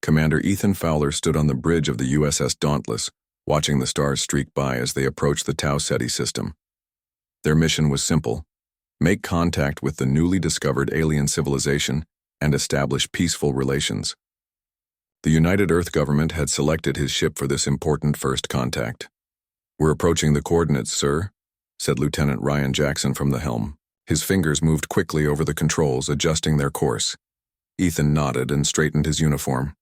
Commander Ethan Fowler stood on the bridge of the USS Dauntless, watching the stars streak by as they approached the Tau Ceti system. Their mission was simple: make contact with the newly discovered alien civilization and establish peaceful relations. The United Earth government had selected his ship for this important first contact. "We're approaching the coordinates, sir," said Lieutenant Ryan Jackson from the helm. His fingers moved quickly over the controls, adjusting their course. Ethan nodded and straightened his uniform.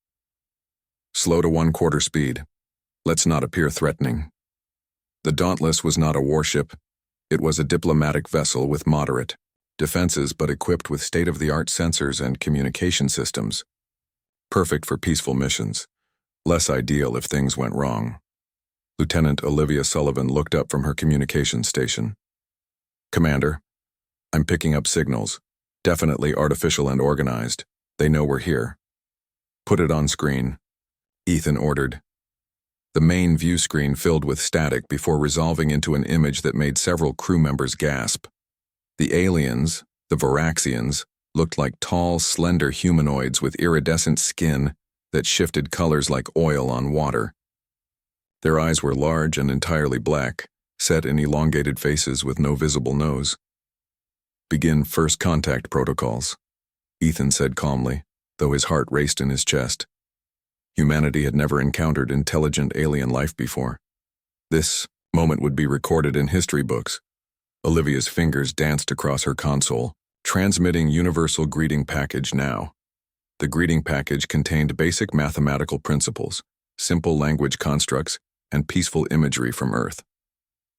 "Slow to 1/4 speed. Let's not appear threatening." The Dauntless was not a warship. It was a diplomatic vessel with moderate defenses but equipped with state-of-the-art sensors and communication systems. Perfect for peaceful missions. Less ideal if things went wrong. Lieutenant Olivia Sullivan looked up from her communications station. "Commander, I'm picking up signals. Definitely artificial and organized. They know we're here." "Put it on screen," Ethan ordered. The main view screen filled with static before resolving into an image that made several crew members gasp. The aliens, the Varaxians, looked like tall, slender humanoids with iridescent skin that shifted colors like oil on water. Their eyes were large and entirely black, set in elongated faces with no visible nose. "Begin first contact protocols," Ethan said calmly, though his heart raced in his chest. Humanity had never encountered intelligent alien life before. This moment would be recorded in history books. Olivia's fingers danced across her console, transmitting universal greeting package now. The greeting package contained basic mathematical principles, simple language constructs, and peaceful imagery from Earth.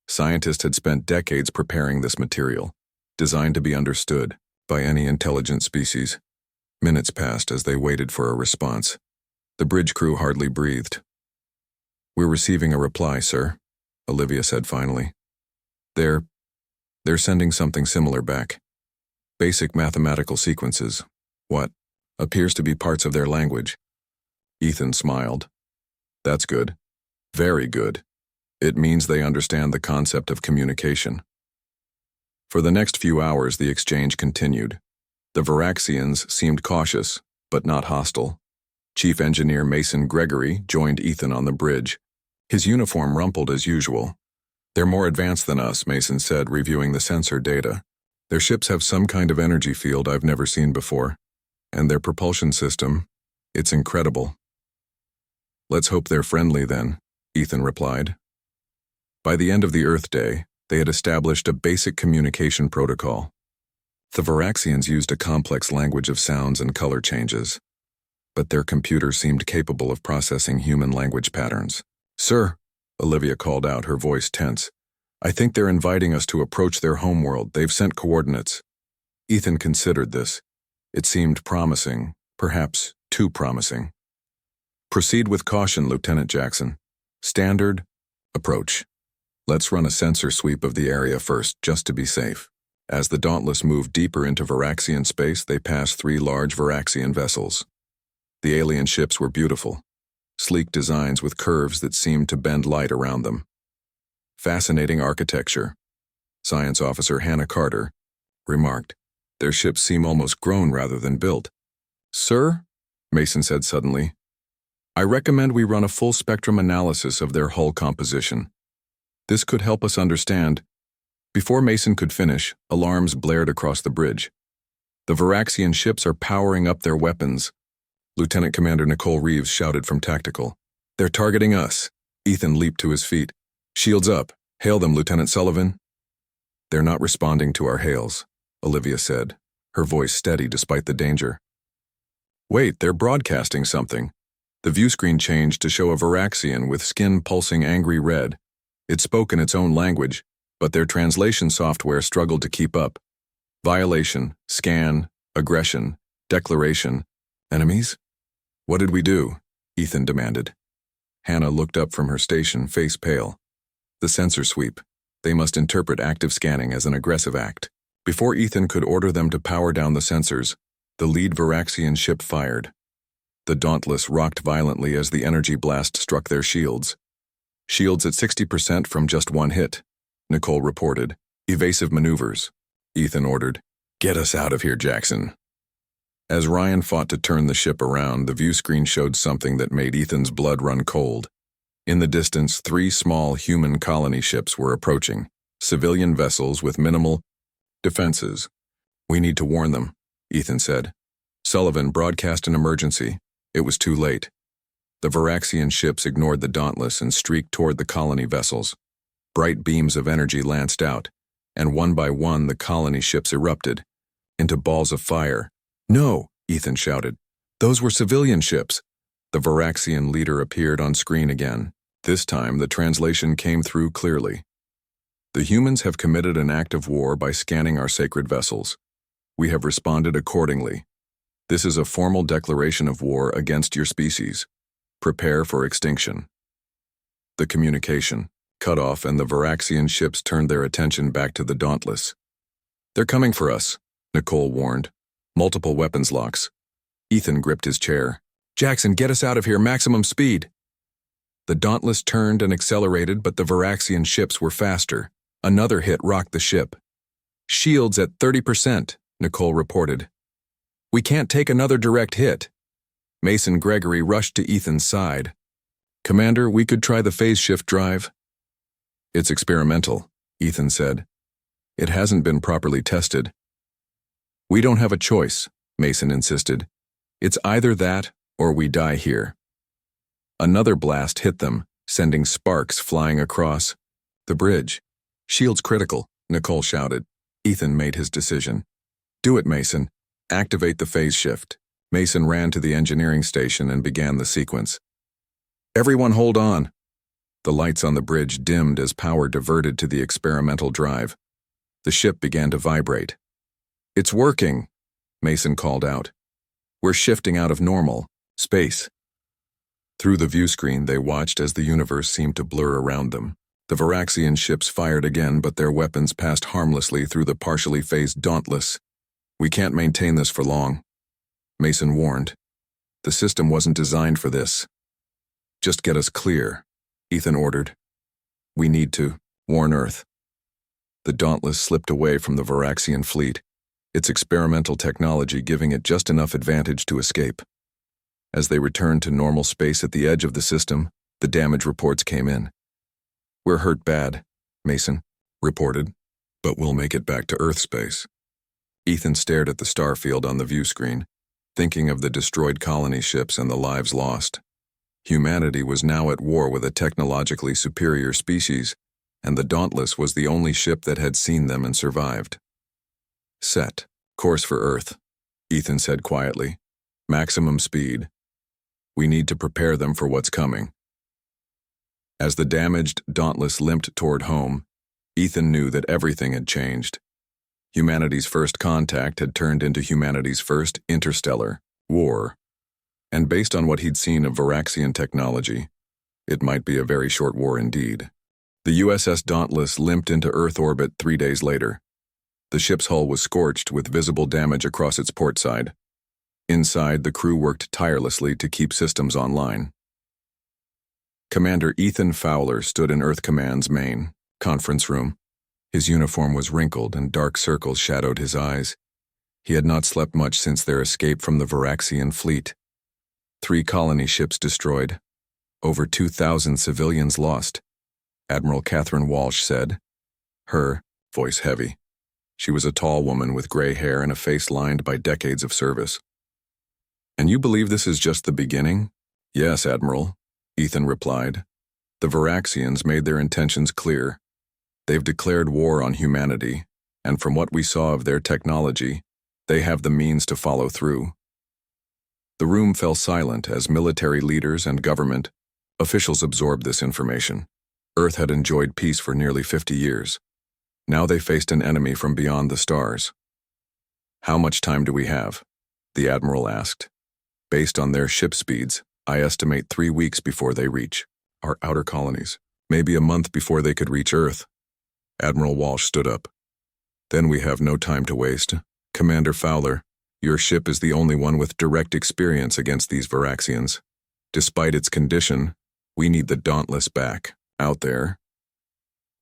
Scientists had spent decades preparing this material, designed to be understood by any intelligent species. Minutes passed as they waited for a response. The bridge crew hardly breathed. "We're receiving a reply, sir," Olivia said finally. They're sending something similar back. Basic mathematical sequences. What appears to be parts of their language." Ethan smiled. "That's good. Very good. It means they understand the concept of communication." For the next few hours, the exchange continued. The Varaxians seemed cautious, but not hostile. Chief Engineer Mason Gregory joined Ethan on the bridge. His uniform rumpled as usual. "They're more advanced than us," Mason said, reviewing the sensor data. "Their ships have some kind of energy field I've never seen before. And their propulsion system, it's incredible." "Let's hope they're friendly then," Ethan replied. By the end of the Earth Day, they had established a basic communication protocol. The Varaxians used a complex language of sounds and color changes, but their computer seemed capable of processing human language patterns. "Sir," Olivia called out, her voice tense, "I think they're inviting us to approach their homeworld. They've sent coordinates." Ethan considered this. It seemed promising, perhaps too promising. "Proceed with caution, Lieutenant Jackson. Standard approach. Let's run a sensor sweep of the area first, just to be safe." As the Dauntless moved deeper into Varaxian space, they passed 3 large Varaxian vessels. The alien ships were beautiful, sleek designs with curves that seemed to bend light around them. "Fascinating architecture," Science Officer Hannah Carter remarked. "Their ships seem almost grown rather than built." "Sir," Mason said suddenly, "I recommend we run a full-spectrum analysis of their hull composition. This could help us understand." Before Mason could finish, alarms blared across the bridge. "The Varaxian ships are powering up their weapons," Lieutenant Commander Nicole Reeves shouted from Tactical. "They're targeting us." Ethan leaped to his feet. "Shields up. Hail them, Lieutenant Sullivan." "They're not responding to our hails," Olivia said, her voice steady despite the danger. "Wait, they're broadcasting something." The view screen changed to show a Varaxian with skin pulsing angry red. It spoke in its own language, but their translation software struggled to keep up. "Violation, scan, aggression, declaration. Enemies? What did we do?" Ethan demanded. Hannah looked up from her station, face pale. "The sensor sweep. They must interpret active scanning as an aggressive act." Before Ethan could order them to power down the sensors, the lead Varaxian ship fired. The Dauntless rocked violently as the energy blast struck their shields. "Shields at 60% from just one hit," Nicole reported. "Evasive maneuvers," Ethan ordered. "Get us out of here, Jackson." As Ryan fought to turn the ship around, the view screen showed something that made Ethan's blood run cold. In the distance, 3 small human colony ships were approaching, civilian vessels with minimal defenses. "We need to warn them," Ethan said. Sullivan broadcast an emergency. It was too late. The Varaxian ships ignored the Dauntless and streaked toward the colony vessels. Bright beams of energy lanced out, and one by one the colony ships erupted into balls of fire. "No!" Ethan shouted. "Those were civilian ships." The Varaxian leader appeared on screen again. This time, the translation came through clearly. "The humans have committed an act of war by scanning our sacred vessels. We have responded accordingly. This is a formal declaration of war against your species. Prepare for extinction." The communication cut off, and the Varaxian ships turned their attention back to the Dauntless. "They're coming for us," Nicole warned. "Multiple weapons locks." Ethan gripped his chair. "Jackson, get us out of here, maximum speed." The Dauntless turned and accelerated, but the Varaxian ships were faster. Another hit rocked the ship. "Shields at 30%, Nicole reported. "We can't take another direct hit." Mason Gregory rushed to Ethan's side. "Commander, we could try the phase shift drive." "It's experimental," Ethan said. "It hasn't been properly tested." "We don't have a choice," Mason insisted. "It's either that or we die here." Another blast hit them, sending sparks flying across the bridge. "Shields critical," Nicole shouted. Ethan made his decision. "Do it, Mason. Activate the phase shift." Mason ran to the engineering station and began the sequence. "Everyone hold on." The lights on the bridge dimmed as power diverted to the experimental drive. The ship began to vibrate. "It's working," Mason called out. "We're shifting out of normal space." Through the view screen, they watched as the universe seemed to blur around them. The Varaxian ships fired again, but their weapons passed harmlessly through the partially phased Dauntless. "We can't maintain this for long," Mason warned. "The system wasn't designed for this." "Just get us clear," Ethan ordered. "We need to warn Earth." The Dauntless slipped away from the Varaxian fleet, its experimental technology giving it just enough advantage to escape. As they returned to normal space at the edge of the system, the damage reports came in. "We're hurt bad," Mason reported, "but we'll make it back to Earth space." Ethan stared at the star field on the view screen, thinking of the destroyed colony ships and the lives lost. Humanity was now at war with a technologically superior species, and the Dauntless was the only ship that had seen them and survived. "Set course for Earth," Ethan said quietly. "Maximum speed. We need to prepare them for what's coming." As the damaged Dauntless limped toward home, Ethan knew that everything had changed. Humanity's first contact had turned into humanity's first interstellar war, and based on what he'd seen of Varaxian technology, it might be a very short war indeed. The USS Dauntless limped into Earth orbit 3 days later. The ship's hull was scorched with visible damage across its port side. Inside, the crew worked tirelessly to keep systems online. Commander Ethan Fowler stood in Earth Command's main conference room. His uniform was wrinkled and dark circles shadowed his eyes. He had not slept much since their escape from the Varaxian fleet. 3 colony ships destroyed. Over 2,000 civilians lost, Admiral Catherine Walsh said, her voice heavy. She was a tall woman with gray hair and a face lined by decades of service. "And you believe this is just the beginning?" "Yes, Admiral," Ethan replied. "The Varaxians made their intentions clear. They've declared war on humanity, and from what we saw of their technology, they have the means to follow through." The room fell silent as military leaders and government officials absorbed this information. Earth had enjoyed peace for nearly 50 years. Now they faced an enemy from beyond the stars. "How much time do we have?" the Admiral asked. "Based on their ship speeds, I estimate 3 weeks before they reach our outer colonies, maybe a month before they could reach Earth." Admiral Walsh stood up. "Then we have no time to waste. Commander Fowler, your ship is the only one with direct experience against these Varaxians. Despite its condition, we need the Dauntless back, out there."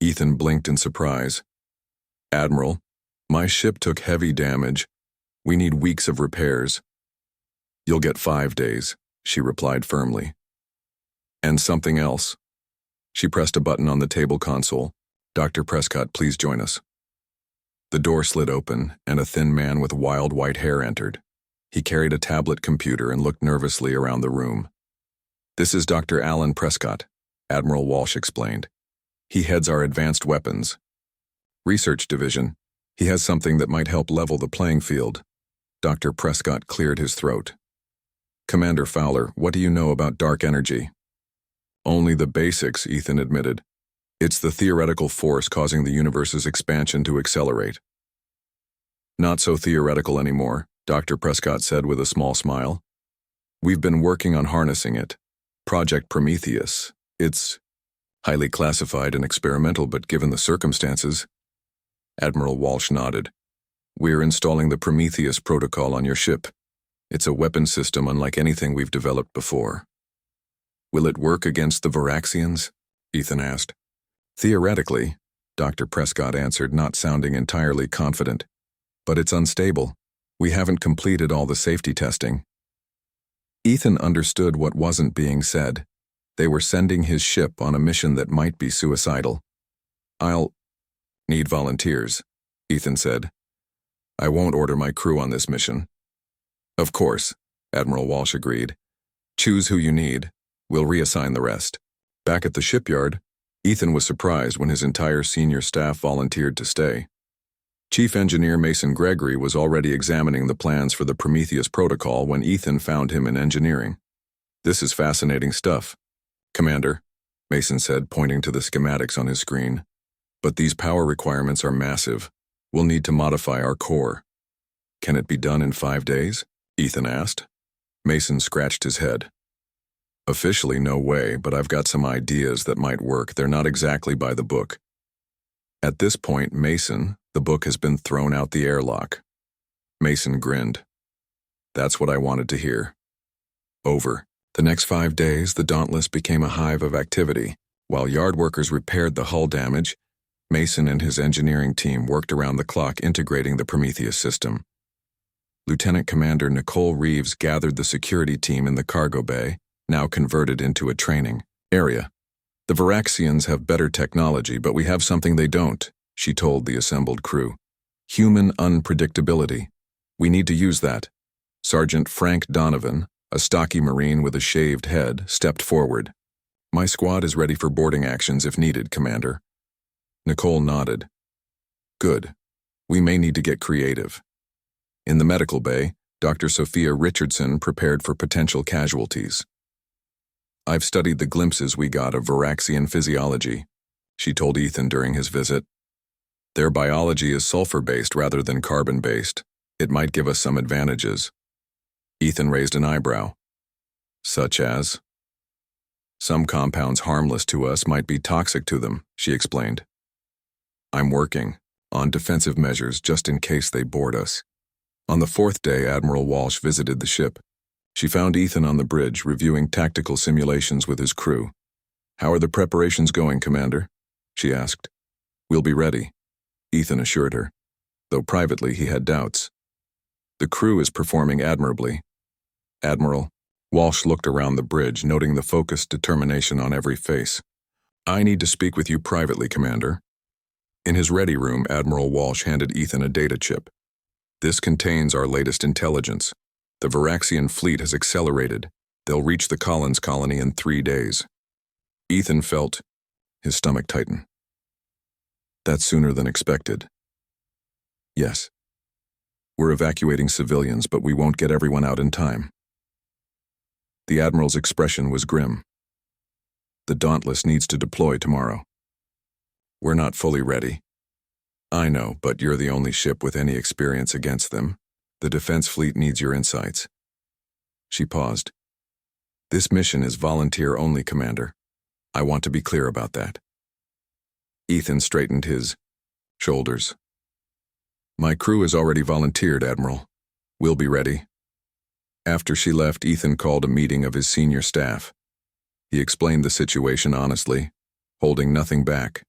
Ethan blinked in surprise. "Admiral, my ship took heavy damage. We need weeks of repairs. You'll get 5 days, she replied firmly. And something else. She pressed a button on the table console. Dr. Prescott, please join us. The door slid open, and a thin man with wild white hair entered. He carried a tablet computer and looked nervously around the room. This is Dr. Alan Prescott, Admiral Walsh explained. He heads our Advanced Weapons Research Division. He has something that might help level the playing field. Dr. Prescott cleared his throat. Commander Fowler, what do you know about dark energy? Only the basics, Ethan admitted. It's the theoretical force causing the universe's expansion to accelerate. Not so theoretical anymore, Dr. Prescott said with a small smile. We've been working on harnessing it. Project Prometheus. It's highly classified and experimental, but given the circumstances. Admiral Walsh nodded. We're installing the Prometheus protocol on your ship. It's a weapon system unlike anything we've developed before. Will it work against the Varaxians? Ethan asked. Theoretically, Dr. Prescott answered, not sounding entirely confident. But it's unstable. We haven't completed all the safety testing. Ethan understood what wasn't being said. They were sending his ship on a mission that might be suicidal. I'll need volunteers, Ethan said. I won't order my crew on this mission. Of course, Admiral Walsh agreed. Choose who you need. We'll reassign the rest. Back at the shipyard, Ethan was surprised when his entire senior staff volunteered to stay. Chief Engineer Mason Gregory was already examining the plans for the Prometheus protocol when Ethan found him in engineering. This is fascinating stuff, Commander, Mason said, pointing to the schematics on his screen. But these power requirements are massive. We'll need to modify our core. Can it be done in 5 days? Ethan asked. Mason scratched his head. Officially, no way, but I've got some ideas that might work. They're not exactly by the book. At this point, Mason, the book has been thrown out the airlock. Mason grinned. That's what I wanted to hear. Over. The next 5 days, the Dauntless became a hive of activity. While yard workers repaired the hull damage, Mason and his engineering team worked around the clock integrating the Prometheus system. Lieutenant Commander Nicole Reeves gathered the security team in the cargo bay, now converted into a training area. The Varaxians have better technology, but we have something they don't, she told the assembled crew. Human unpredictability. We need to use that. Sergeant Frank Donovan, a stocky Marine with a shaved head, stepped forward. My squad is ready for boarding actions if needed, Commander. Nicole nodded. Good. We may need to get creative. In the medical bay, Dr. Sophia Richardson prepared for potential casualties. I've studied the glimpses we got of Varaxian physiology, she told Ethan during his visit. Their biology is sulfur-based rather than carbon-based. It might give us some advantages. Ethan raised an eyebrow. Such as? Some compounds harmless to us might be toxic to them, she explained. I'm working on defensive measures just in case they board us. On the 4th day, Admiral Walsh visited the ship. She found Ethan on the bridge, reviewing tactical simulations with his crew. How are the preparations going, Commander? She asked. We'll be ready, Ethan assured her, though privately he had doubts. The crew is performing admirably. Admiral, Walsh looked around the bridge, noting the focused determination on every face. I need to speak with you privately, Commander. In his ready room, Admiral Walsh handed Ethan a data chip. This contains our latest intelligence. The Varaxian fleet has accelerated. They'll reach the Collins colony in 3 days. Ethan felt his stomach tighten. That's sooner than expected. Yes. We're evacuating civilians, but we won't get everyone out in time. The Admiral's expression was grim. The Dauntless needs to deploy tomorrow. We're not fully ready. I know, but you're the only ship with any experience against them. The defense fleet needs your insights. She paused. This mission is volunteer only, Commander. I want to be clear about that. Ethan straightened his shoulders. My crew has already volunteered, Admiral. We'll be ready. After she left, Ethan called a meeting of his senior staff. He explained the situation honestly, holding nothing back.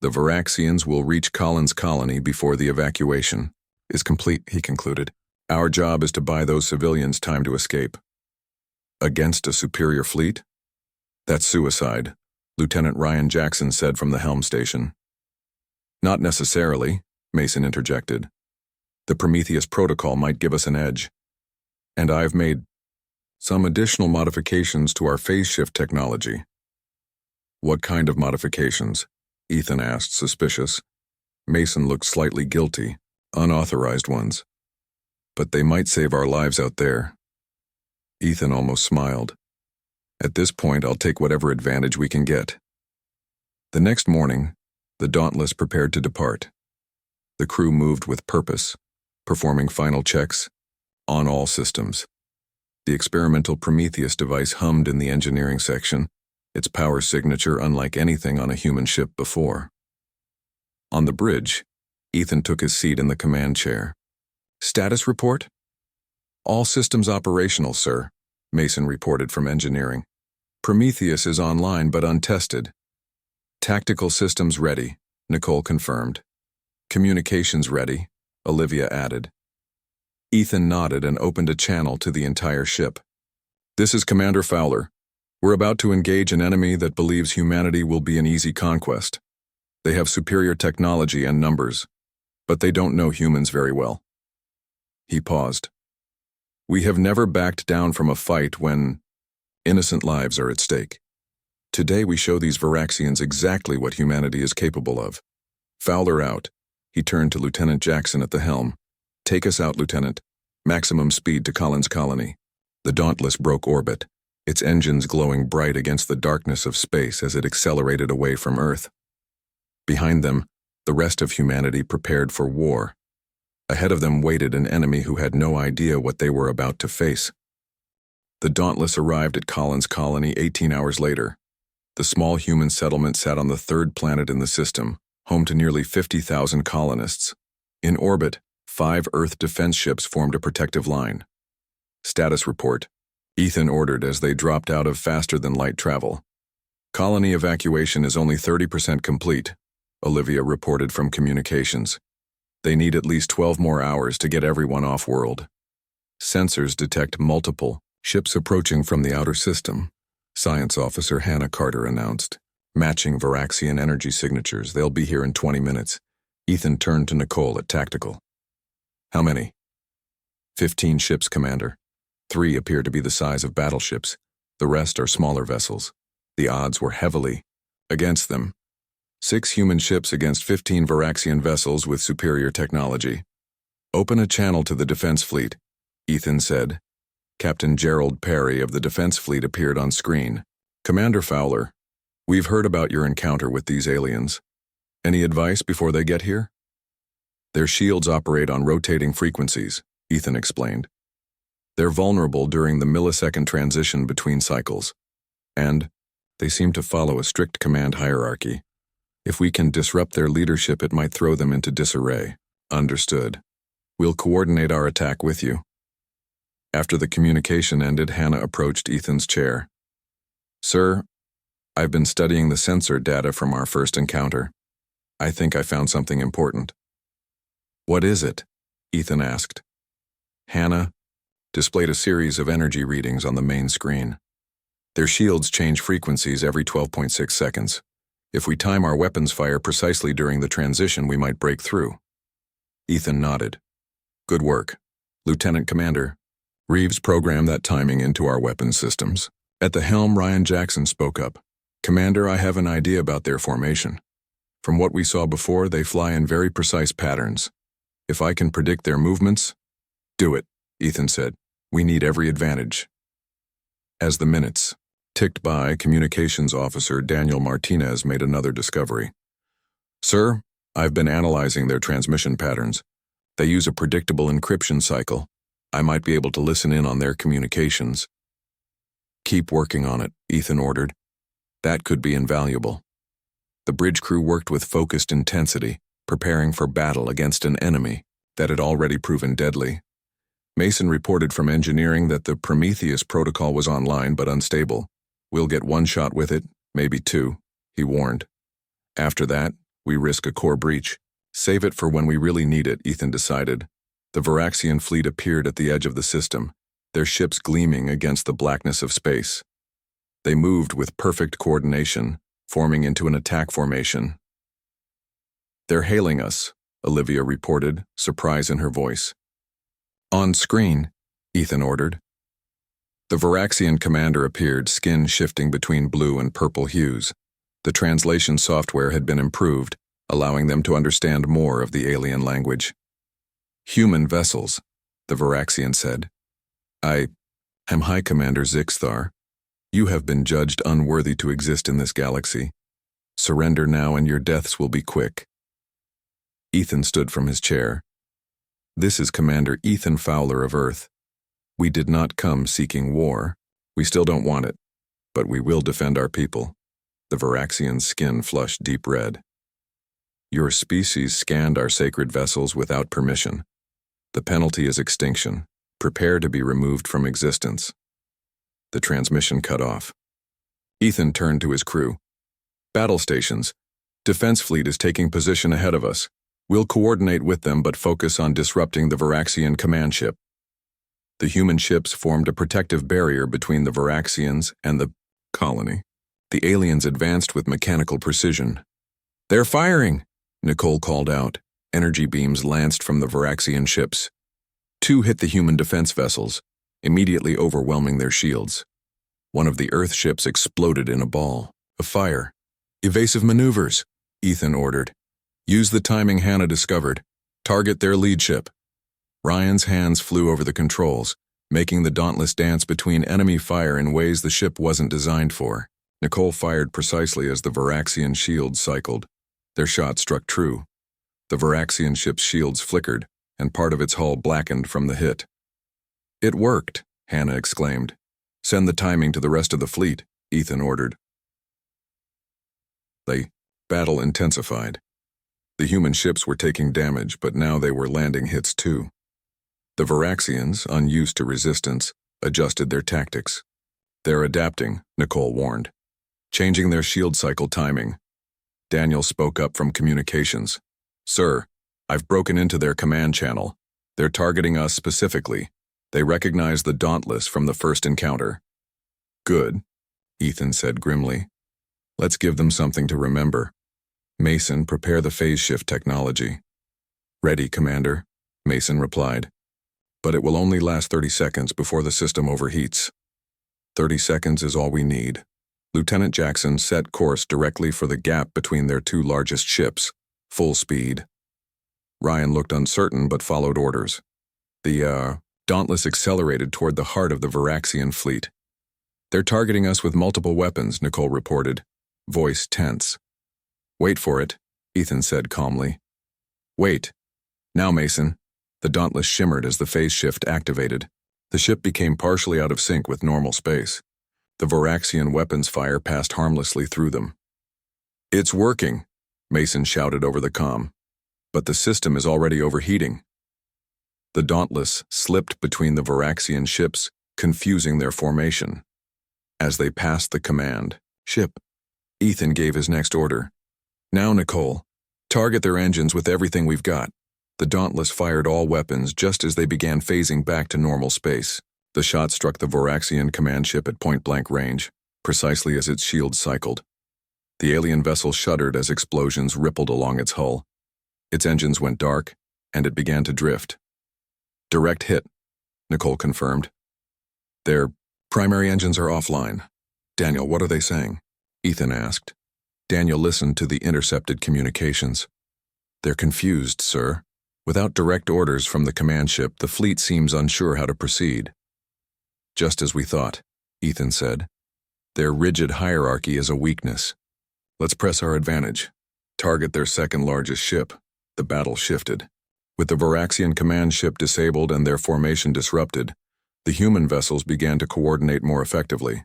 The Varaxians will reach Collins Colony before the evacuation is complete, he concluded. Our job is to buy those civilians time to escape. Against a superior fleet? That's suicide, Lieutenant Ryan Jackson said from the helm station. Not necessarily, Mason interjected. The Prometheus protocol might give us an edge. And I've made some additional modifications to our phase shift technology. What kind of modifications? Ethan asked, suspicious. Mason looked slightly guilty. Unauthorized ones. But they might save our lives out there. Ethan almost smiled. At this point, I'll take whatever advantage we can get. The next morning, the Dauntless prepared to depart. The crew moved with purpose, performing final checks on all systems. The experimental Prometheus device hummed in the engineering section, its power signature unlike anything on a human ship before. On the bridge, Ethan took his seat in the command chair. Status report? All systems operational, sir, Mason reported from engineering. Prometheus is online but untested. Tactical systems ready, Nicole confirmed. Communications ready, Olivia added. Ethan nodded and opened a channel to the entire ship. This is Commander Fowler. We're about to engage an enemy that believes humanity will be an easy conquest. They have superior technology and numbers, but they don't know humans very well. He paused. We have never backed down from a fight when innocent lives are at stake. Today we show these Varaxians exactly what humanity is capable of. Fowler out. He turned to Lieutenant Jackson at the helm. Take us out, Lieutenant. Maximum speed to Collins Colony. The Dauntless broke orbit, its engines glowing bright against the darkness of space as it accelerated away from Earth. Behind them, the rest of humanity prepared for war. Ahead of them waited an enemy who had no idea what they were about to face. The Dauntless arrived at Collins Colony 18 hours later. The small human settlement sat on the third planet in the system, home to nearly 50,000 colonists. In orbit, 5 Earth defense ships formed a protective line. Status report, Ethan ordered as they dropped out of faster-than-light travel. Colony evacuation is only 30% complete, Olivia reported from communications. They need at least 12 more hours to get everyone off-world. Sensors detect multiple ships approaching from the outer system, Science Officer Hannah Carter announced. Matching Varaxian energy signatures, they'll be here in 20 minutes. Ethan turned to Nicole at Tactical. How many? 15 ships, Commander. 3 appear to be the size of battleships. The rest are smaller vessels. The odds were heavily against them. 6 human ships against 15 Varaxian vessels with superior technology. Open a channel to the defense fleet, Ethan said. Captain Gerald Perry of the defense fleet appeared on screen. Commander Fowler, we've heard about your encounter with these aliens. Any advice before they get here? Their shields operate on rotating frequencies, Ethan explained. They're vulnerable during the millisecond transition between cycles. And they seem to follow a strict command hierarchy. If we can disrupt their leadership, it might throw them into disarray. Understood. We'll coordinate our attack with you. After the communication ended, Hannah approached Ethan's chair. Sir, I've been studying the sensor data from our first encounter. I think I found something important. What is it? Ethan asked. Hannah displayed a series of energy readings on the main screen. Their shields change frequencies every 12.6 seconds. If we time our weapons fire precisely during the transition, we might break through. Ethan nodded. Good work, Lieutenant Commander. Reeves programmed that timing into our weapons systems. At the helm, Ryan Jackson spoke up. Commander, I have an idea about their formation. From what we saw before, they fly in very precise patterns. If I can predict their movements, do it, Ethan said. We need every advantage. As the minutes ticked by, Communications Officer Daniel Martinez made another discovery. Sir, I've been analyzing their transmission patterns. They use a predictable encryption cycle. I might be able to listen in on their communications. Keep working on it, Ethan ordered. That could be invaluable. The bridge crew worked with focused intensity, preparing for battle against an enemy that had already proven deadly. Mason reported from engineering that the Prometheus protocol was online but unstable. We'll get 1 shot with it, maybe 2, he warned. After that, we risk a core breach. Save it for when we really need it, Ethan decided. The Varaxian fleet appeared at the edge of the system, their ships gleaming against the blackness of space. They moved with perfect coordination, forming into an attack formation. "They're hailing us," Olivia reported, surprise in her voice. "On screen," Ethan ordered. The Varaxian commander appeared, skin shifting between blue and purple hues. The translation software had been improved, allowing them to understand more of the alien language. "Human vessels," the Varaxian said. I am High Commander Zixthar. You have been judged unworthy to exist in this galaxy. Surrender now and your deaths will be quick." Ethan stood from his chair. "This is Commander Ethan Fowler of Earth. We did not come seeking war. We still don't want it, but we will defend our people." The Varaxian's skin flushed deep red. "Your species scanned our sacred vessels without permission. The penalty is extinction. Prepare to be removed from existence." The transmission cut off. Ethan turned to his crew. "Battle stations. Defense fleet is taking position ahead of us. We'll coordinate with them but focus on disrupting the Varaxian command ship." The human ships formed a protective barrier between the Varaxians and the colony. The aliens advanced with mechanical precision. "They're firing!" Nicole called out. Energy beams lanced from the Varaxian ships. 2 hit the human defense vessels, immediately overwhelming their shields. One of the Earth ships exploded in a ball of fire. "Evasive maneuvers," Ethan ordered. "Use the timing Hannah discovered. Target their lead ship." Ryan's hands flew over the controls, making the Dauntless dance between enemy fire in ways the ship wasn't designed for. Nicole fired precisely as the Varaxian shields cycled. Their shot struck true. The Varaxian ship's shields flickered, and part of its hull blackened from the hit. "It worked," Hannah exclaimed. "Send the timing to the rest of the fleet," Ethan ordered. The battle intensified. The human ships were taking damage, but now they were landing hits too. The Varaxians, unused to resistance, adjusted their tactics. "They're adapting," Nicole warned. "Changing their shield cycle timing." Daniel spoke up from communications. "Sir, I've broken into their command channel. They're targeting us specifically. They recognize the Dauntless from the first encounter." "Good," Ethan said grimly. "Let's give them something to remember. Mason, prepare the phase shift technology." "Ready, Commander," Mason replied. "But it will only last 30 seconds before the system overheats." 30 seconds is all we need." Lieutenant Jackson set course directly for the gap between their 2 largest ships, full speed. Ryan looked uncertain but followed orders. The Dauntless accelerated toward the heart of the Varaxian fleet. "They're targeting us with multiple weapons," Nicole reported, voice tense. "Wait for it," Ethan said calmly. "Wait. Now, Mason." The Dauntless shimmered as the phase shift activated. The ship became partially out of sync with normal space. The Varaxian weapons fire passed harmlessly through them. "It's working," Mason shouted over the comm. "But the system is already overheating." The Dauntless slipped between the Varaxian ships, confusing their formation. As they passed the command ship, Ethan gave his next order. "Now, Nicole, target their engines with everything we've got." The Dauntless fired all weapons just as they began phasing back to normal space. The shot struck the Varaxian command ship at point-blank range, precisely as its shields cycled. The alien vessel shuddered as explosions rippled along its hull. Its engines went dark, and it began to drift. "Direct hit," Nicole confirmed. "Their primary engines are offline." "Daniel, what are they saying?" Ethan asked. Daniel listened to the intercepted communications. "They're confused, sir. Without direct orders from the command ship, the fleet seems unsure how to proceed." "Just as we thought," Ethan said. "Their rigid hierarchy is a weakness. Let's press our advantage. Target their second-largest ship." The battle shifted. With the Varaxian command ship disabled and their formation disrupted, the human vessels began to coordinate more effectively.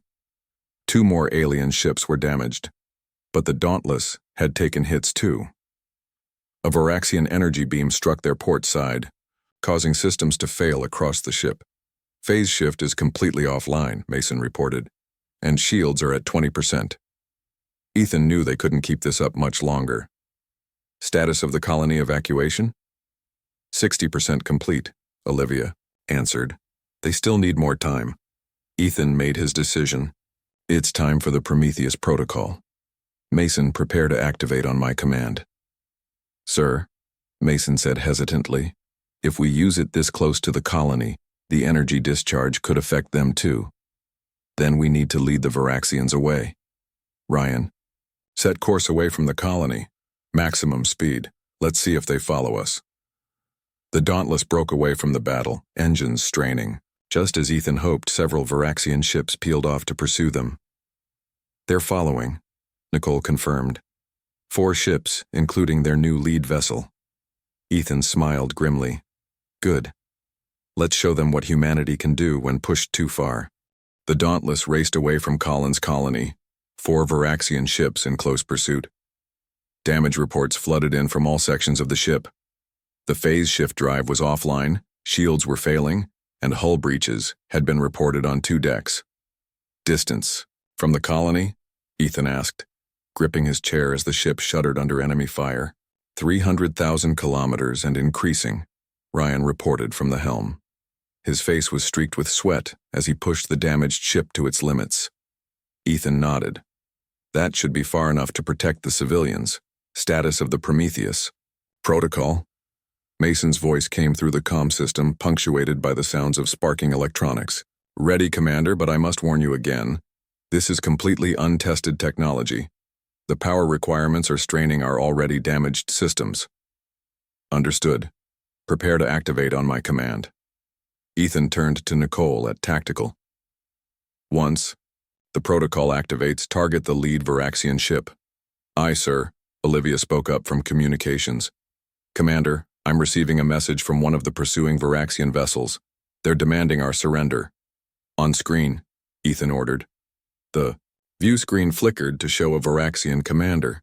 2 more alien ships were damaged, but the Dauntless had taken hits too. A Varaxian energy beam struck their port side, causing systems to fail across the ship. "Phase shift is completely offline," Mason reported, "and shields are at 20%. Ethan knew they couldn't keep this up much longer. "Status of the colony evacuation?" 60% complete," Olivia answered. They still need more time. Ethan made his decision. It's time for the Prometheus protocol. Mason, prepare to activate on my command. Sir, Mason said hesitantly, if we use it this close to the colony, the energy discharge could affect them too. Then we need to lead the Varaxians away. Ryan, set course away from the colony. Maximum speed. Let's see if they follow us. The Dauntless broke away from the battle, engines straining. Just as Ethan hoped, several Varaxian ships peeled off to pursue them. They're following, Nicole confirmed. 4 ships, including their new lead vessel. Ethan smiled grimly. Good. Let's show them what humanity can do when pushed too far. The Dauntless raced away from Collins' colony, 4 Varaxian ships in close pursuit. Damage reports flooded in from all sections of the ship. The phase shift drive was offline, shields were failing, and hull breaches had been reported on 2 decks. Distance from the colony? Ethan asked, gripping his chair as the ship shuddered under enemy fire. 300,000 kilometers and increasing, Ryan reported from the helm. His face was streaked with sweat as he pushed the damaged ship to its limits. Ethan nodded. That should be far enough to protect the civilians. Status of the Prometheus. Protocol. Mason's voice came through the comm system, punctuated by the sounds of sparking electronics. Ready, Commander, but I must warn you again. This is completely untested technology. The power requirements are straining our already damaged systems. Understood. Prepare to activate on my command. Ethan turned to Nicole at tactical. Once the protocol activates, target the lead Varaxian ship. Aye, sir, Olivia spoke up from communications. Commander, I'm receiving a message from one of the pursuing Varaxian vessels. They're demanding our surrender. On screen, Ethan ordered. The view screen flickered to show a Varaxian commander.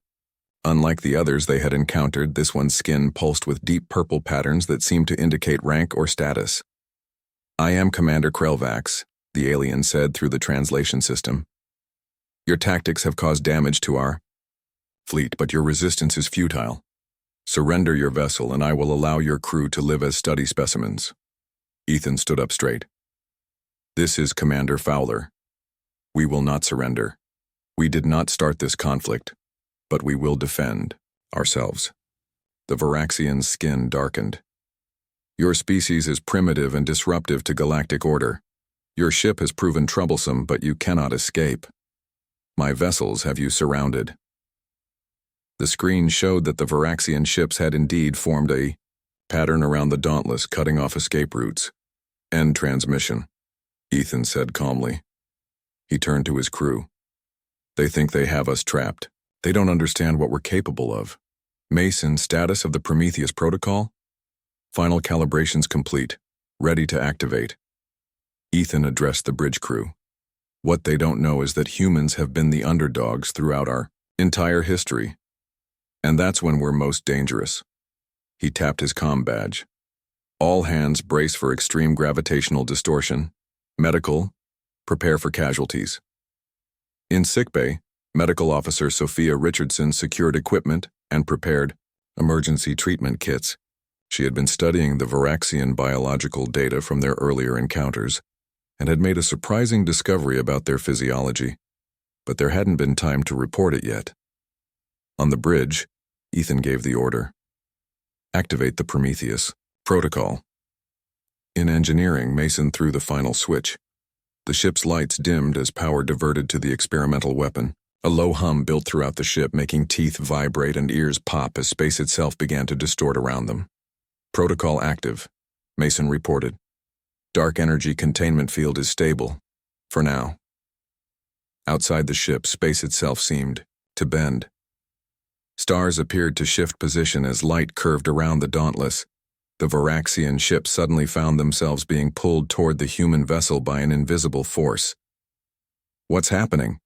Unlike the others they had encountered, this one's skin pulsed with deep purple patterns that seemed to indicate rank or status. I am Commander Krelvax, the alien said through the translation system. Your tactics have caused damage to our fleet, but your resistance is futile. Surrender your vessel and I will allow your crew to live as study specimens. Ethan stood up straight. This is Commander Fowler. We will not surrender. We did not start this conflict, but we will defend ourselves. The Varaxian's skin darkened. Your species is primitive and disruptive to galactic order. Your ship has proven troublesome, but you cannot escape. My vessels have you surrounded. The screen showed that the Varaxian ships had indeed formed a pattern around the Dauntless, cutting off escape routes. End transmission, Ethan said calmly. He turned to his crew. They think they have us trapped. They don't understand what we're capable of. Mason, status of the Prometheus protocol? Final calibrations complete. Ready to activate. Ethan addressed the bridge crew. What they don't know is that humans have been the underdogs throughout our entire history. And that's when we're most dangerous. He tapped his comm badge. All hands brace for extreme gravitational distortion. Medical, prepare for casualties. In sickbay, Medical Officer Sophia Richardson secured equipment and prepared emergency treatment kits. She had been studying the Varaxian biological data from their earlier encounters and had made a surprising discovery about their physiology, but there hadn't been time to report it yet. On the bridge, Ethan gave the order. Activate the Prometheus protocol. In engineering, Mason threw the final switch. The ship's lights dimmed as power diverted to the experimental weapon. A low hum built throughout the ship, making teeth vibrate and ears pop as space itself began to distort around them. Protocol active, Mason reported. Dark energy containment field is stable, for now. Outside the ship, space itself seemed to bend. Stars appeared to shift position as light curved around the Dauntless. The Varaxian ship suddenly found themselves being pulled toward the human vessel by an invisible force. What's happening?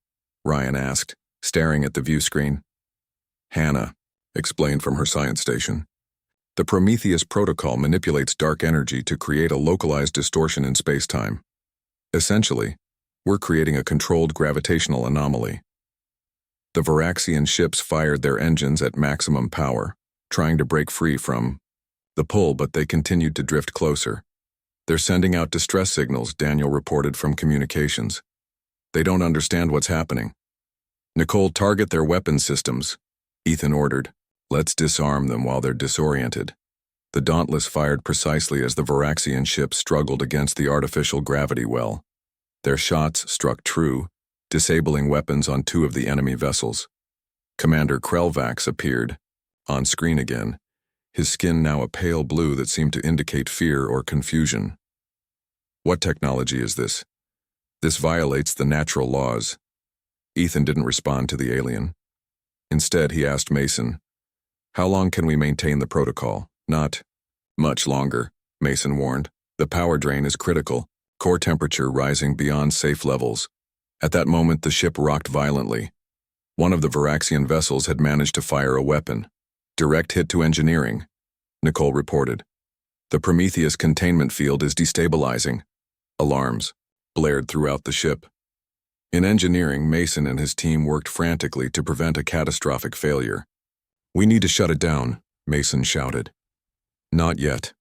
Ryan asked, staring at the view screen. Hannah explained from her science station. The Prometheus protocol manipulates dark energy to create a localized distortion in space-time. Essentially, we're creating a controlled gravitational anomaly. The Varaxian ships fired their engines at maximum power, trying to break free from the pull, but they continued to drift closer. They're sending out distress signals, Daniel reported from communications. They don't understand what's happening. Nicole, target their weapon systems, Ethan ordered. Let's disarm them while they're disoriented. The Dauntless fired precisely as the Varaxian ship struggled against the artificial gravity well. Their shots struck true, disabling weapons on 2 of the enemy vessels. Commander Krelvax appeared, on screen again, his skin now a pale blue that seemed to indicate fear or confusion. What technology is this? This violates the natural laws. Ethan didn't respond to the alien. Instead, he asked Mason, "How long can we maintain the protocol?" "Not much longer," Mason warned. "The power drain is critical, core temperature rising beyond safe levels." At that moment, the ship rocked violently. One of the Varaxian vessels had managed to fire a weapon. "Direct hit to engineering," Nicole reported. "The Prometheus containment field is destabilizing." Alarms blared throughout the ship. In engineering, Mason and his team worked frantically to prevent a catastrophic failure. "We need to shut it down," Mason shouted. "Not yet,"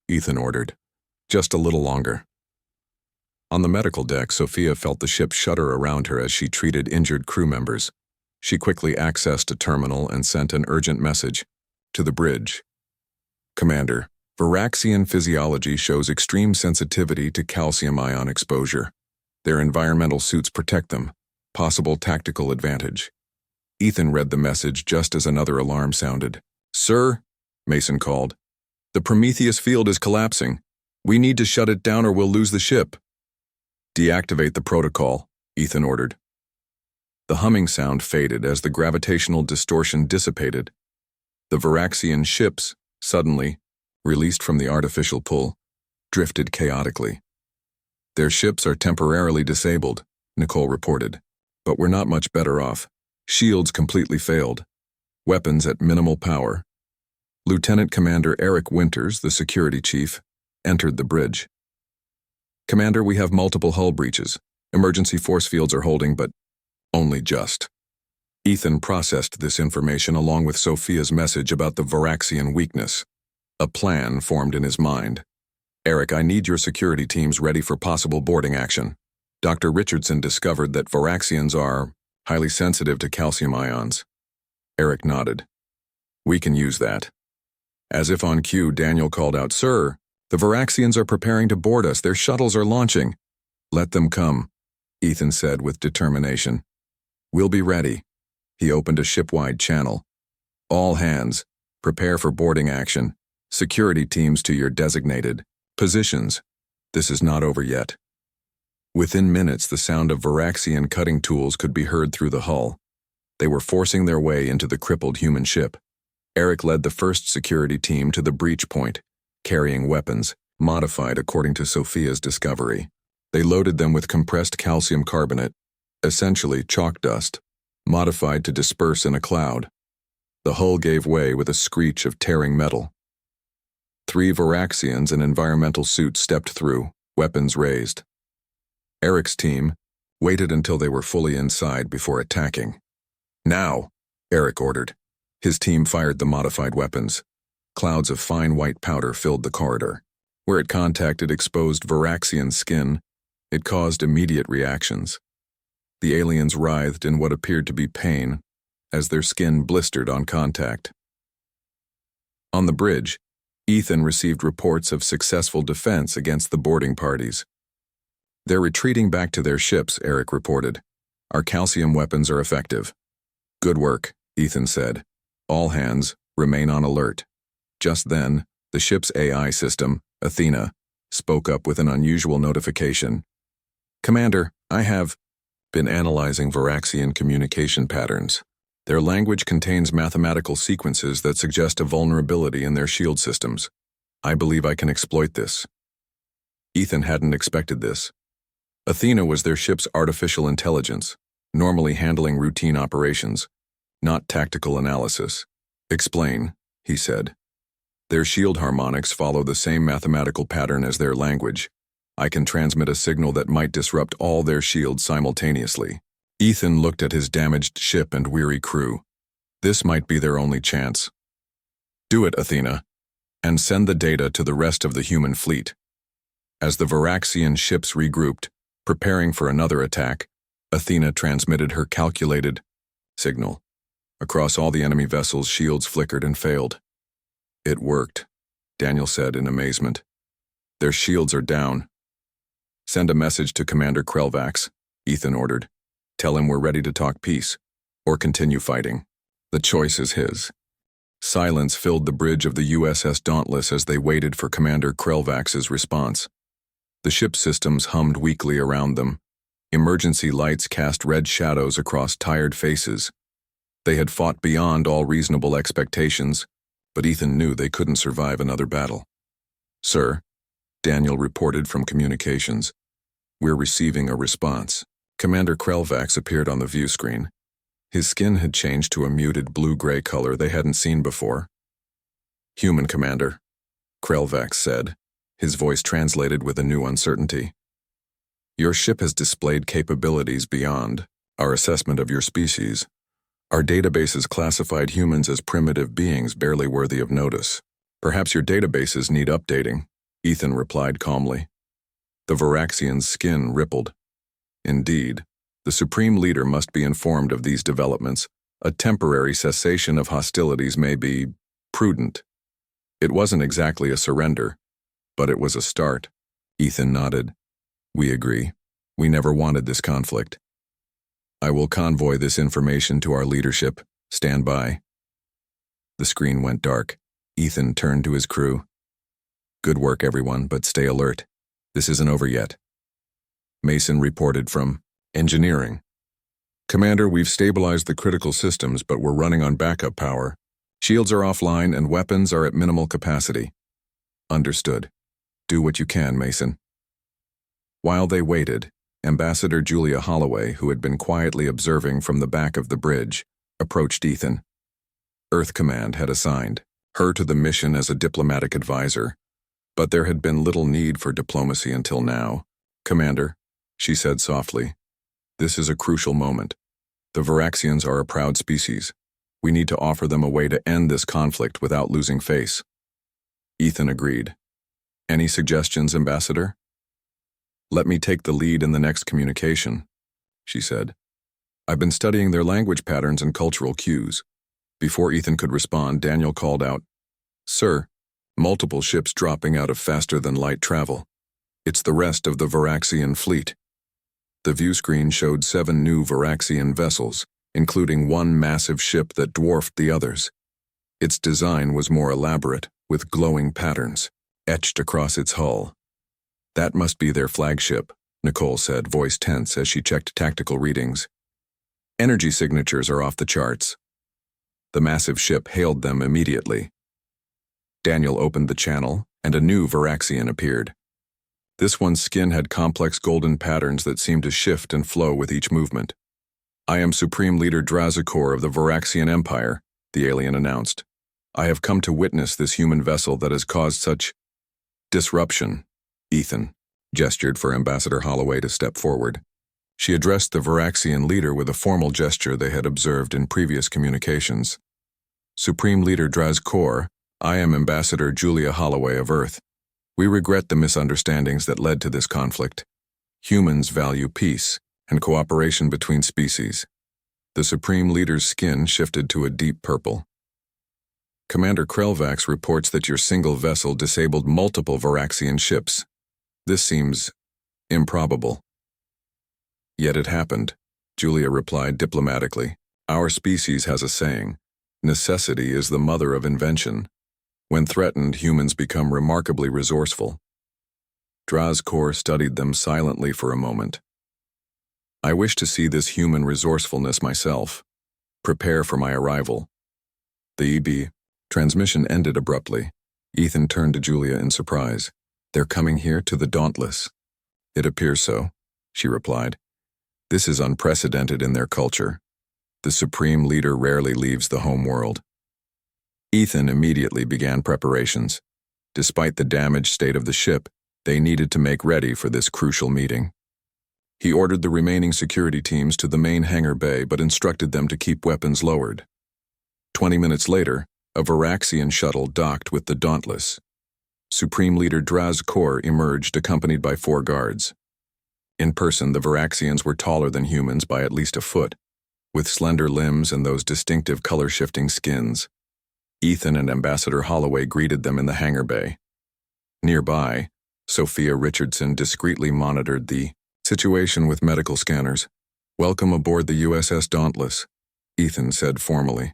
Ethan ordered. "Just a little longer." On the medical deck, Sophia felt the ship shudder around her as she treated injured crew members. She quickly accessed a terminal and sent an urgent message to the bridge. "Commander, Varaxian physiology shows extreme sensitivity to calcium ion exposure. Their environmental suits protect them. Possible tactical advantage." Ethan read the message just as another alarm sounded. "Sir," Mason called, "the Prometheus field is collapsing. We need to shut it down or we'll lose the ship." "Deactivate the protocol," Ethan ordered. The humming sound faded as the gravitational distortion dissipated. The Varaxian ships, suddenly, released from the artificial pull, drifted chaotically. "Their ships are temporarily disabled," Nicole reported, "but we're not much better off. Shields completely failed. Weapons at minimal power." Lieutenant Commander Eric Winters, the security chief, entered the bridge. "Commander, we have multiple hull breaches. Emergency force fields are holding, but only just." Ethan processed this information along with Sophia's message about the Varaxian weakness. A plan formed in his mind. "Eric, I need your security teams ready for possible boarding action. Dr. Richardson discovered that Varaxians are highly sensitive to calcium ions." Eric nodded. "We can use that." As if on cue, Daniel called out, "Sir, the Varaxians are preparing to board us. Their shuttles are launching." "Let them come," Ethan said with determination. "We'll be ready." He opened a ship-wide channel. "All hands, prepare for boarding action. Security teams to your designated positions. This is not over yet." Within minutes, the sound of Varaxian cutting tools could be heard through the hull. They were forcing their way into the crippled human ship. Eric led the first security team to the breach point, carrying weapons, modified according to Sophia's discovery. They loaded them with compressed calcium carbonate, essentially chalk dust, modified to disperse in a cloud. The hull gave way with a screech of tearing metal. 3 Varaxians in environmental suits stepped through, weapons raised. Eric's team waited until they were fully inside before attacking. "Now," Eric ordered. His team fired the modified weapons. Clouds of fine white powder filled the corridor. Where it contacted exposed Varaxian skin, it caused immediate reactions. The aliens writhed in what appeared to be pain as their skin blistered on contact. On the bridge, Ethan received reports of successful defense against the boarding parties. "They're retreating back to their ships," Eric reported. "Our calcium weapons are effective." "Good work," Ethan said. "All hands, remain on alert." Just then, the ship's AI system, Athena, spoke up with an unusual notification. "Commander, I have been analyzing Varaxian communication patterns. Their language contains mathematical sequences that suggest a vulnerability in their shield systems. I believe I can exploit this." Ethan hadn't expected this. Athena was their ship's artificial intelligence, normally handling routine operations, not tactical analysis. "Explain," he said. "Their shield harmonics follow the same mathematical pattern as their language. I can transmit a signal that might disrupt all their shields simultaneously." Ethan looked at his damaged ship and weary crew. This might be their only chance. "Do it, Athena, and send the data to the rest of the human fleet." As the Varaxian ships regrouped, preparing for another attack, Athena transmitted her calculated signal. Across all the enemy vessels, shields flickered and failed. "It worked," Daniel said in amazement. "Their shields are down." "Send a message to Commander Krelvax," Ethan ordered. "Tell him we're ready to talk peace, or continue fighting. The choice is his." Silence filled the bridge of the USS Dauntless as they waited for Commander Krelvax's response. The ship's systems hummed weakly around them. Emergency lights cast red shadows across tired faces. They had fought beyond all reasonable expectations, but Ethan knew they couldn't survive another battle. "Sir," Daniel reported from communications, "we're receiving a response." Commander Krelvax appeared on the view screen. His skin had changed to a muted blue-gray color they hadn't seen before. "Human, Commander," Krelvax said, his voice translated with a new uncertainty. "Your ship has displayed capabilities beyond our assessment of your species. Our databases classified humans as primitive beings barely worthy of notice. Perhaps your databases need updating," Ethan replied calmly. The Varaxian's skin rippled. "Indeed, the Supreme Leader must be informed of these developments. A temporary cessation of hostilities may be prudent." It wasn't exactly a surrender, but it was a start. Ethan nodded. "We agree. We never wanted this conflict. I will convoy this information to our leadership. Stand by." The screen went dark. Ethan turned to his crew. "Good work, everyone, but stay alert. This isn't over yet." Mason reported from engineering. "Commander, we've stabilized the critical systems, but we're running on backup power. Shields are offline and weapons are at minimal capacity." "Understood. Do what you can, Mason." While they waited, Ambassador Julia Holloway, who had been quietly observing from the back of the bridge, approached Ethan. Earth Command had assigned her to the mission as a diplomatic advisor, but there had been little need for diplomacy until now. "Commander," she said softly, "this is a crucial moment. The Varaxians are a proud species. We need to offer them a way to end this conflict without losing face." Ethan agreed. "Any suggestions, Ambassador?" "Let me take the lead in the next communication," she said. "I've been studying their language patterns and cultural cues." Before Ethan could respond, Daniel called out, "Sir, multiple ships dropping out of faster-than-light travel. It's the rest of the Varaxian fleet." The view screen showed 7 new Varaxian vessels, including one massive ship that dwarfed the others. Its design was more elaborate, with glowing patterns etched across its hull. "That must be their flagship," Nicole said, voice tense as she checked tactical readings. "Energy signatures are off the charts." The massive ship hailed them immediately. Daniel opened the channel, and a new Varaxian appeared. This one's skin had complex golden patterns that seemed to shift and flow with each movement. "I am Supreme Leader Drazakor of the Varaxian Empire," the alien announced. "I have come to witness this human vessel that has caused such disruption." Ethan gestured for Ambassador Holloway to step forward. She addressed the Varaxian leader with a formal gesture they had observed in previous communications. "Supreme Leader Drazakor, I am Ambassador Julia Holloway of Earth. We regret the misunderstandings that led to this conflict. Humans value peace and cooperation between species." The Supreme Leader's skin shifted to a deep purple. "Commander Krelvax reports that your single vessel disabled multiple Varaxian ships. This seems improbable." "Yet it happened," Julia replied diplomatically. "Our species has a saying, necessity is the mother of invention. When threatened, humans become remarkably resourceful." Drazakor studied them silently for a moment. "I wish to see this human resourcefulness myself. Prepare for my arrival." The EB transmission ended abruptly. Ethan turned to Julia in surprise. "They're coming here to the Dauntless." "It appears so," she replied. "This is unprecedented in their culture. The Supreme Leader rarely leaves the home world." Ethan immediately began preparations. Despite the damaged state of the ship, they needed to make ready for this crucial meeting. He ordered the remaining security teams to the main hangar bay but instructed them to keep weapons lowered. 20 minutes later, a Varaxian shuttle docked with the Dauntless. Supreme Leader Draz Kor emerged accompanied by 4 guards. In person, the Varaxians were taller than humans by at least a foot, with slender limbs and those distinctive color-shifting skins. Ethan and Ambassador Holloway greeted them in the hangar bay. Nearby, Sophia Richardson discreetly monitored the situation with medical scanners. "Welcome aboard the USS Dauntless," Ethan said formally.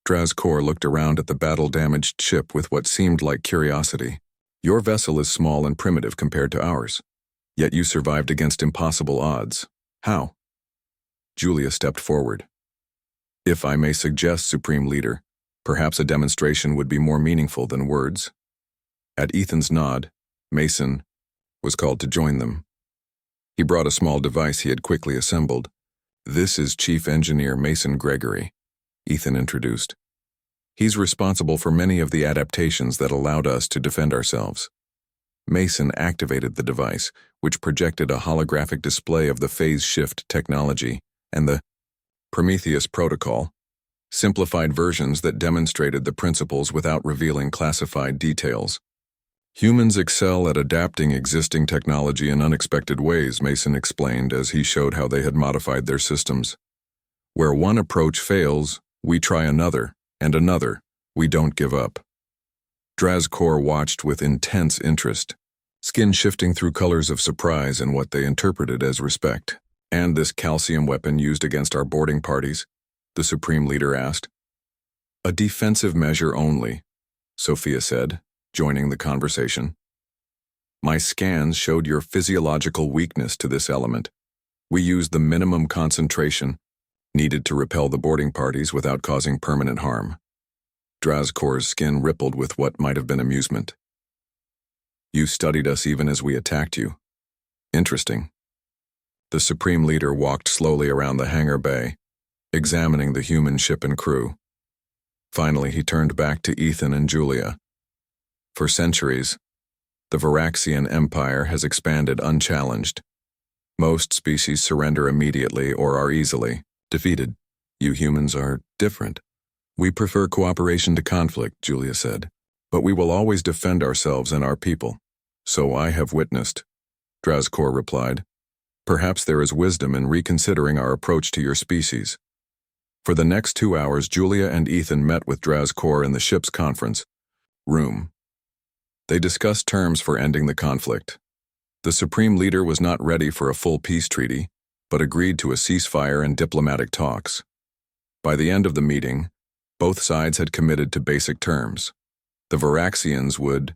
Draz Kor looked around at the battle-damaged ship with what seemed like curiosity. "Your vessel is small and primitive compared to ours, yet you survived against impossible odds. How?" Julia stepped forward. "If I may suggest, Supreme Leader, perhaps a demonstration would be more meaningful than words." At Ethan's nod, Mason was called to join them. He brought a small device he had quickly assembled. "This is Chief Engineer Mason Gregory," Ethan introduced. "He's responsible for many of the adaptations that allowed us to defend ourselves." Mason activated the device, which projected a holographic display of the phase shift technology and the Prometheus protocol, simplified versions that demonstrated the principles without revealing classified details. "Humans excel at adapting existing technology in unexpected ways," Mason explained as he showed how they had modified their systems. "Where one approach fails, we try another, and another. We don't give up." Draz Kor watched with intense interest, skin shifting through colors of surprise and what they interpreted as respect. "And this calcium weapon used against our boarding parties?" the Supreme Leader asked. "A defensive measure only," Sophia said, joining the conversation. "My scans showed your physiological weakness to this element. We used the minimum concentration needed to repel the boarding parties without causing permanent harm." Draz Kor's skin rippled with what might have been amusement. "You studied us even as we attacked you. Interesting." The Supreme Leader walked slowly around the hangar bay, examining the human ship and crew. Finally, he turned back to Ethan and Julia. "For centuries, the Varaxian Empire has expanded unchallenged. Most species surrender immediately or are easily defeated. You humans are different. We prefer cooperation to conflict," Julia said. "But we will always defend ourselves and our people." "So I have witnessed," Draz Kor replied. "Perhaps there is wisdom in reconsidering our approach to your species." For the next 2 hours, Julia and Ethan met with Draz Kor in the ship's conference room. They discussed terms for ending the conflict. The Supreme Leader was not ready for a full peace treaty, but agreed to a ceasefire and diplomatic talks. By the end of the meeting, both sides had committed to basic terms. The Varaxians would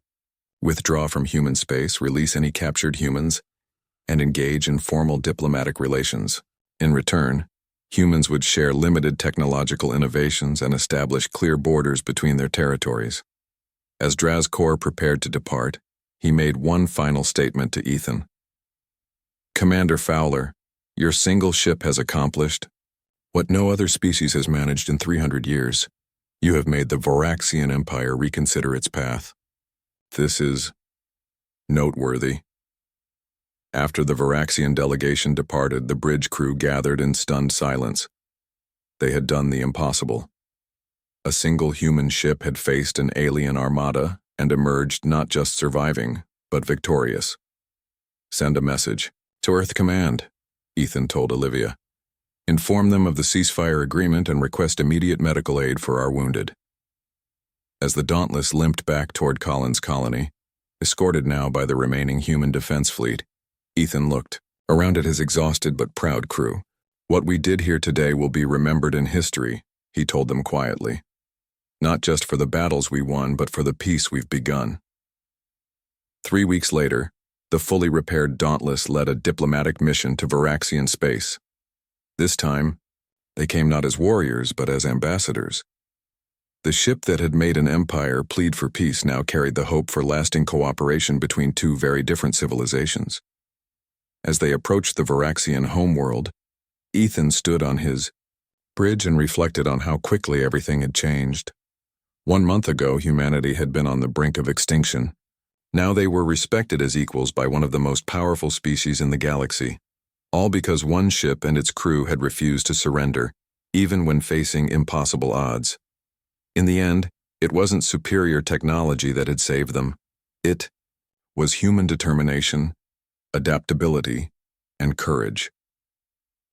withdraw from human space, release any captured humans, and engage in formal diplomatic relations. In return, humans would share limited technological innovations and establish clear borders between their territories. As Draz Kor prepared to depart, he made one final statement to Ethan. "Commander Fowler, your single ship has accomplished what no other species has managed in 300 years. You have made the Varaxian Empire reconsider its path. This is noteworthy." After the Varaxian delegation departed, the bridge crew gathered in stunned silence. They had done the impossible. A single human ship had faced an alien armada and emerged not just surviving, but victorious. "Send a message to Earth Command," Ethan told Olivia. "Inform them of the ceasefire agreement and request immediate medical aid for our wounded." As the Dauntless limped back toward Collins' colony, escorted now by the remaining human defense fleet, Ethan looked around at his exhausted but proud crew. "What we did here today will be remembered in history," he told them quietly. "Not just for the battles we won, but for the peace we've begun." 3 weeks later, the fully repaired Dauntless led a diplomatic mission to Varaxian space. This time, they came not as warriors, but as ambassadors. The ship that had made an empire plead for peace now carried the hope for lasting cooperation between two very different civilizations. As they approached the Varaxian homeworld, Ethan stood on his bridge and reflected on how quickly everything had changed. 1 month ago, humanity had been on the brink of extinction. Now they were respected as equals by one of the most powerful species in the galaxy, all because one ship and its crew had refused to surrender, even when facing impossible odds. In the end, it wasn't superior technology that had saved them, It was human determination, adaptability, and courage.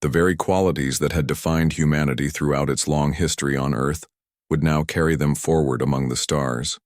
The very qualities that had defined humanity throughout its long history on Earth would now carry them forward among the stars.